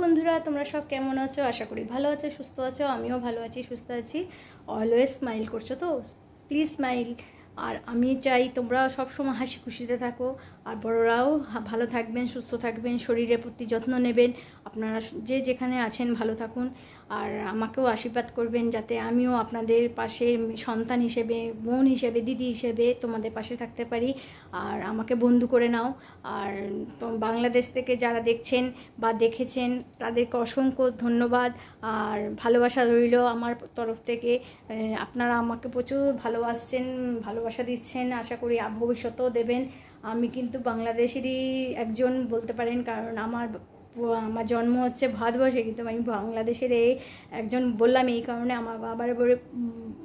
বন্ধুরা, তোমরা সব কেমন আছো? আশা করি ভালো আছো, সুস্থ আছো। আমিও ভালো আছি, সুস্থ আছি। অলওয়েজ স্মাইল করছো তো, প্লিজ স্মাইল। আর আমি চাই তোমরা সবসময় হাসি খুশিতে থাকো, আর বড়রাও ভালো থাকবেন, সুস্থ থাকবেন, শরীরের প্রতি যত্ন নেবেন। আপনারা যে যেখানে আছেন ভালো থাকুন, আর আমাকেও আশীর্বাদ করবেন যাতে আমিও আপনাদের পাশে সন্তান হিসেবে, বোন হিসেবে, দিদি হিসেবে তোমাদের পাশে থাকতে পারি। আর আমাকে বন্ধু করে নাও। আর বাংলাদেশ থেকে যারা দেখছেন বা দেখেছেন তাদেরকে অসংখ্য ধন্যবাদ আর ভালোবাসা রইল আমার তরফ থেকে। আপনারা আমাকে প্রচুর ভালোবাসছেন, ভালোবাসা দিচ্ছেন, আশা করি ভবিষ্যতেও দেবেন। আমি কিন্তু বাংলাদেশেরই একজন বলতে পারেন, কারণ আমার জন্ম হচ্ছে ভারতবর্ষে, কিন্তু আমি বাংলাদেশের একজন বললাম এই কারণে। আমার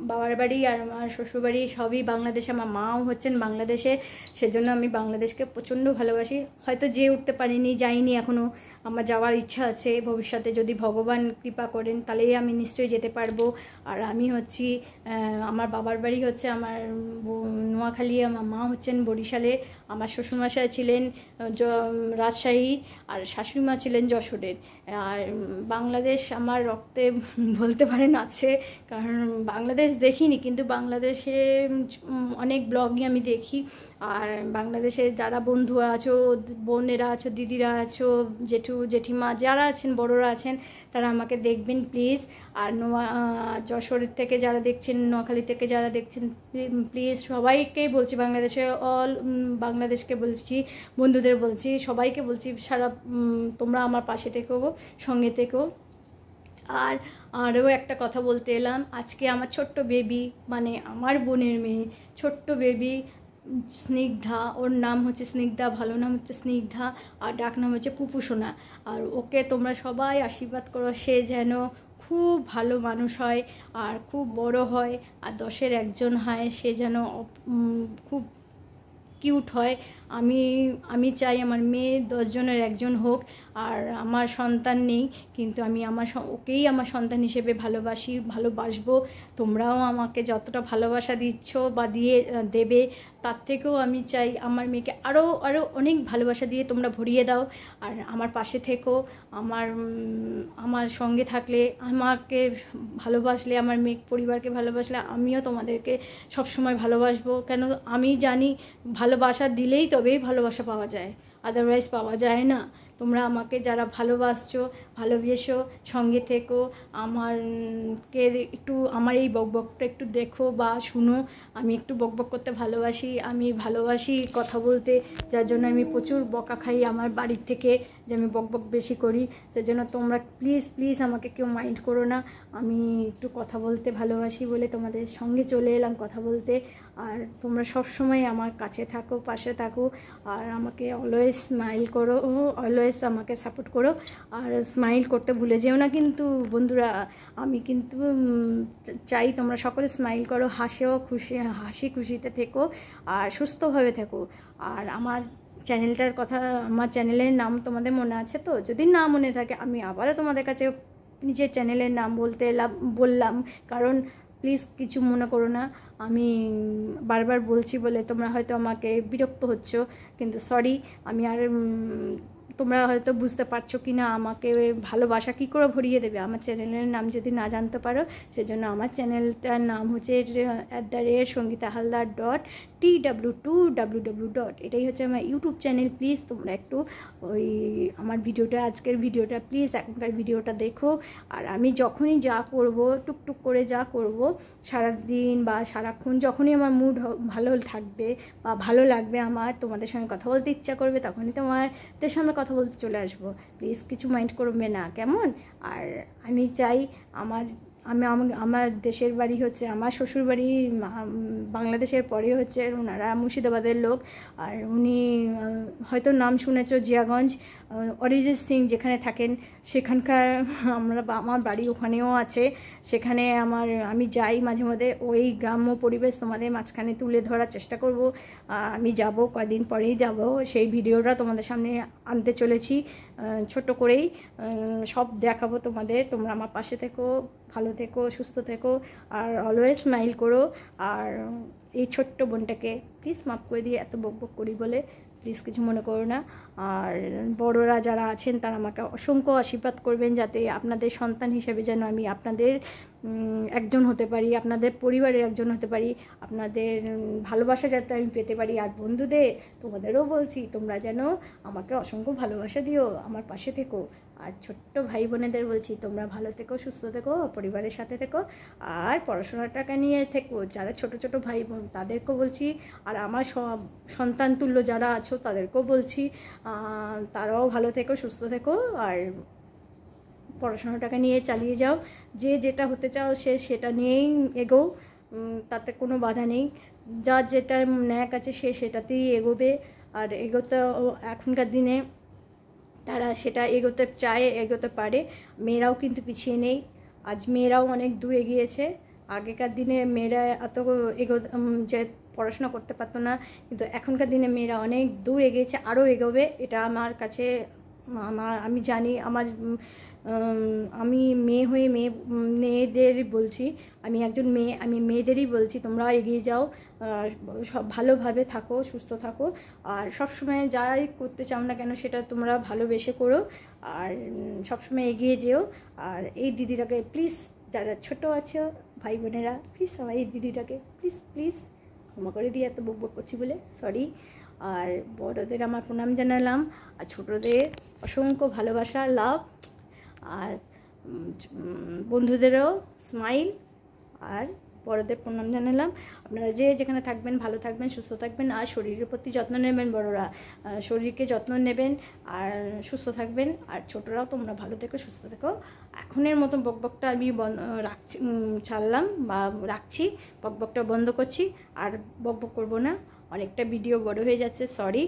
বাবার বাড়ি আর আমার শ্বশুরবাড়ি সবই বাংলাদেশে, আমার মাও হচ্ছেন বাংলাদেশে, সেজন্য আমি বাংলাদেশকে প্রচণ্ড ভালোবাসি। হয়তো যেয়ে উঠতে পারিনি, যাইনি এখনও, আমার যাওয়ার ইচ্ছা আছে ভবিষ্যতে, যদি ভগবান কৃপা করেন তাহলেই আমি নিশ্চয়ই যেতে পারবো। আর আমি হচ্ছি, আমার বাবার বাড়ি হচ্ছে আমার নোয়াখালী, আমার মা হচ্ছেন বরিশালে, আমার শ্বশুরমশাই ছিলেন রাজশাহী, আর শাশুড়িমা ছিলেন যশোরের। আর বাংলাদেশ আমার রক্তে বলতে পারেন আছে, কারণ বাংলাদেশ দেখিনি, কিন্তু বাংলাদেশে অনেক ব্লগই আমি দেখি। আর বাংলাদেশে যারা বন্ধু আছো, বোনেরা আছো, দিদিরা আছো, জেঠু জেঠিমা যারা আছেন, বড়রা আছেন, তারা আমাকে দেখবেন প্লিজ। আর যশোরের থেকে যারা দেখছেন, নোয়াখালী থেকে যারা দেখছেন, প্লিজ সবাইকেই বলছি, বাংলাদেশকে বলছি, বন্ধুদের বলছি, সবাইকে বলছি, তোমরা আমার পাশে থেকো, সঙ্গে থেকো। আর আরও একটা কথা বলতে এলাম, আজকে আমার ছোট্ট বেবি, মানে আমার বোনের মেয়ে, ছোট্ট বেবি স্নিগ্ধা, ওর নাম হচ্ছে স্নিগ্ধা, ভালো নাম হচ্ছে স্নিগ্ধা, আর ডাক নাম হচ্ছে পুপুসোনা। আর ওকে তোমরা সবাই আশীর্বাদ করো, সে যেন খুব ভালো মানুষ হয়, আর খুব বড় হয়, আর 10-এর একজন হয়, সে যেন খুব কিউট হয়। আমি চাই আমার মেয়ে 10 জনের একজন হোক। আর আমার সন্তান নেই, কিন্তু আমি ওকেই আমার সন্তান হিসেবে ভালোবাসবো। তোমরাও আমাকে যতটা ভালোবাসা দিচ্ছ বা দেবে, তার থেকেও আমি চাই আমার মেয়েকে আরও অনেক ভালোবাসা দিয়ে তোমরা ভরিয়ে দাও। আর আমার পাশে থেকো, আমার সঙ্গে থাকলে, আমাকে ভালোবাসলে, আমার মেয়ে পরিবারকে ভালোবাসলে, আমিও তোমাদেরকে সবসময় ভালোবাসবো। কেন আমি জানি ভালোবাসা দিলেই তবেই ভালোবাসা পাওয়া যায়, আদারওয়াইজ পাওয়া যায় না। তোমরা আমাকে যারা ভালোবাসছো, ভালোবেসো, সঙ্গে থেকো, আমার এই বকবকটা একটু দেখো বা শুনো। আমি একটু বকবক করতে ভালোবাসি, আমি ভালোবাসি কথা বলতে, যার জন্য আমি প্রচুর বকা খাই আমার বাড়ির থেকে, যে আমি বকবক বেশি করি। তার জন্য তোমরা প্লিজ আমাকে কেউ মাইন্ড করো না। আমি একটু কথা বলতে ভালোবাসি বলে তোমাদের সঙ্গে চলে এলাম কথা বলতে। আর তোমরা সব সময় আমার কাছে থাকো, পাশে থাকো, আর আমাকে অলওয়েজ স্মাইল করো, অলওয়েজ আমাকে সাপোর্ট করো। আর স্মাইল করতে ভুলে যেও না কিন্তু বন্ধুরা। আমি কিন্তু চাই তোমরা সকলে স্মাইল করো, হাসি খুশিতে থেকো, আর সুস্থভাবে থেকো। আর আমার চ্যানেলের নাম তোমাদের মনে আছে তো? যদি না মনে থাকে, আমি আবারও তোমাদের কাছে নিজের চ্যানেলের নাম বললাম, কারণ প্লিজ কিছু মনে করো না, আমি বারবার বলছি বলে তোমরা হয়তো আমাকে বিরক্ত হচ্ছ, কিন্তু সরি। তোমরা হয়তো বুঝতে পারছো কি না, আমাকে ভালোবাসা কী করে ভরিয়ে দেবে আমার চ্যানেলের নাম যদি না জানতে পারো। সেজন্য আমার চ্যানেলটার নাম হচ্ছে @সঙ্গীতাহালদার.TW2WW. এটাই হচ্ছে আমার ইউটিউব চ্যানেল। প্লিজ তোমরা একটু আমার আজকের ভিডিওটা প্লিজ, এখনকার ভিডিওটা দেখো। আর আমি যখনই যা করব, টুকটুক করে যা করব, সারাদিন বা সারাক্ষণ, যখনই আমার মুড ভালো থাকবে বা ভালো লাগবে, আমার তোমাদের সঙ্গে কথা বলতে ইচ্ছা করবে, তখনই তোমাদের সামনে কথা বলতে চলে আসবো। প্লিজ কিছু মাইন্ড করবে না, কেমন? আর আমি চাই আমার দেশের বাড়ি হচ্ছে, আমার শ্বশুর বাড়ি বাংলাদেশের পরে হচ্ছে, ওনারা মুর্শিদাবাদের লোক। আর উনি হয়তো নাম শুনেছো, জিয়াগঞ্জ, অরিজিৎ সিং যেখানে থাকেন সেখানকার, আমার বাড়ি ওখানেও আছে। সেখানে আমি যাই মাঝে মধ্যে, ওই গ্রাম্য পরিবেশ তোমাদের মাঝখানে তুলে ধরার চেষ্টা করব। আমি যাব, কয়েকদিন পরেই যাব, সেই ভিডিওটা তোমাদের সামনে আনতে চলেছি, ছোট করেই সব দেখাবো তোমাদের। তোমরা আমার পাশে থেকো, ভালো থেকো, সুস্থ থেকো, আর অলওয়েজ স্মাইল করো। আর এই ছোট্ট বোনটাকে প্লিজ মাফ করে দিয়ে, এত বকবক করি বলে, প্লিজ কিছু মনে করো না। আর বড়রা যারা আছেন তারা আমাকে অসংখ্য আশীর্বাদ করবেন, যাতে আপনাদের সন্তান হিসেবে যেন আমি আপনাদের একজন হতে পারি, আপনাদের পরিবারের একজন হতে পারি, আপনাদের ভালোবাসা যাতে আমি পেতে পারি। আর বন্ধুদের তোমাদেরও বলছি, তোমরা যেন আমাকে অসংখ্য ভালোবাসা দিও, আমার পাশে থেকো। আর ছোট্ট ভাই বোনেদের বলছি, তোমরা ভালো থেকো, সুস্থ থেকো, পরিবারের সাথে থেকো, আর পড়াশোনাটাকে নিয়ে থেকো। যারা ছোট ছোট ভাই বোন তাদেরকেও বলছি, আর আমার সন্তান তুল্য যারা আছো তাদেরকেও বলছি, তারাও ভালো থেকো, সুস্থ থেকো, আর পড়াশোনাটাকে নিয়ে চালিয়ে যাও। যে যেটা হতে চাও সেটা নিয়েই এগোও, তাতে কোনো বাধা নেই। যার যেটা ন্যাক আছে সেটাতেই এগোবে। আর এগোতে এখনকার দিনে তারা সেটা এগোতে চায়, এগোতে পারে। মেয়েরাও কিন্তু পিছিয়ে নেই, আজ মেয়েরাও অনেক দূর এগিয়েছে। আগেকার দিনে মেয়েরা এত যে পড়াশোনা করতে পারতো না, কিন্তু এখনকার দিনে মেয়েরা অনেক দূর এগিয়েছে, আরও এগোবে। এটা আমার কাছে আমি জানি। আমি মেয়ে হয়ে মেয়েদের বলছি, আমি একজন মেয়ে, আমি মেয়েদেরই বলছি, তোমরা এগিয়ে যাও, সব ভালোভাবে থাকো, সুস্থ থাকো, আর সবসময় যাই করতে চাও না কেন সেটা তোমরা ভালোবেসে করো, আর সবসময় এগিয়ে যেও। আর এই দিদিটাকে প্লিজ, যারা ছোট আছো ভাই বোনেরা, প্লিজ আমার এই দিদিটাকে প্লিজ প্লিজ ক্ষমা করে দিয়ে, এত বক বক করছি বলে সরি। আর বড়দের আমার প্রণাম জানালাম, আর ছোটদের অসংখ্য ভালোবাসা, লাভ। আর বন্ধুদেরও স্মাইল, আর বড়দের প্রণাম জানালাম। আপনারা যে যেখানে থাকবেন ভালো থাকবেন, সুস্থ থাকবেন, আর শরীরের প্রতি যত্ন নেবেন। বড়রা শরীরকে যত্ন নেবেন আর সুস্থ থাকবেন। আর ছোটরাও তোমরা ভালো থেকো, সুস্থ থেকো। এখনের মতো বকবকটা আমি রাখছি, ছাড়লাম বা রাখছি, বকবকটা বন্ধ করছি, আর বকবক করবো না। অনেকটা ভিডিও বড় হয়ে যাচ্ছে, সরি।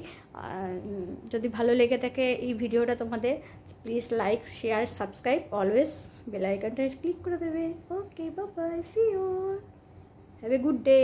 যদি ভালো লেগে থাকে এই ভিডিওটা তোমাদের, please like, share, subscribe, always bell আইকনটা ক্লিক করে দেবে। Okay, bye bye, see you, have a good day.